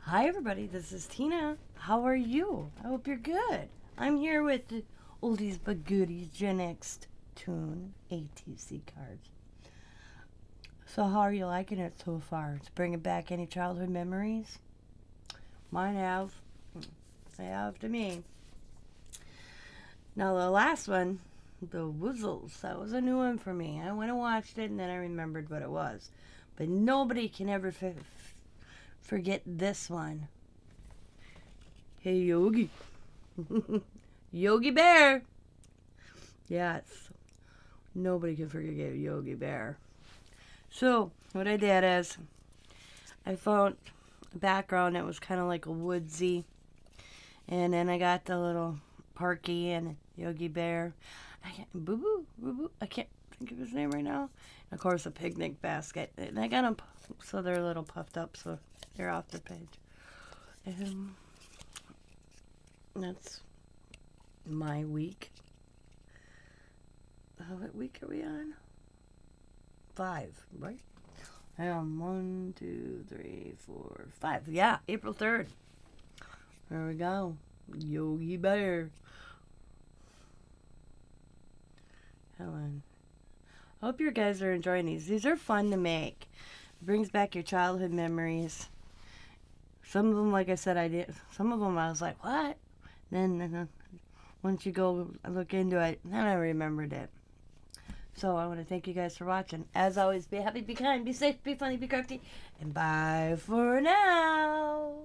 Hi, everybody. This is Tina. How are you? I hope you're good. I'm here with the Oldies but Goodies Gen X Toon ATC cards. So, how are you liking it so far? It's bringing back any childhood memories? Mine have. They have to me. Now, the last one, the Wuzzles, that was a new one for me. I went and watched it and then I remembered what it was. But nobody can ever forget this one. Hey, Yogi. Yogi Bear. Yes. Nobody can forget Yogi Bear. So, what I did is, I found a background that was kind of like a woodsy. And then I got the little Parky and Yogi Bear. Boo Boo, Boo Boo. I can't think of his name right now. And of course, a picnic basket. And I got them so they're a little puffed up, so they're off the page. And that's my week. What week are we on? 5, right? 1, 2, 3, 4, 5. Yeah, April 3rd. There we go. Yogi Bear. Helen. I hope you guys are enjoying these. These are fun to make. It brings back your childhood memories. Some of them, like I said, I did. Some of them I was like, what? Then once you go look into it, then I remembered it. So I want to thank you guys for watching. As always, be happy, be kind, be safe, be funny, be crafty, and bye for now.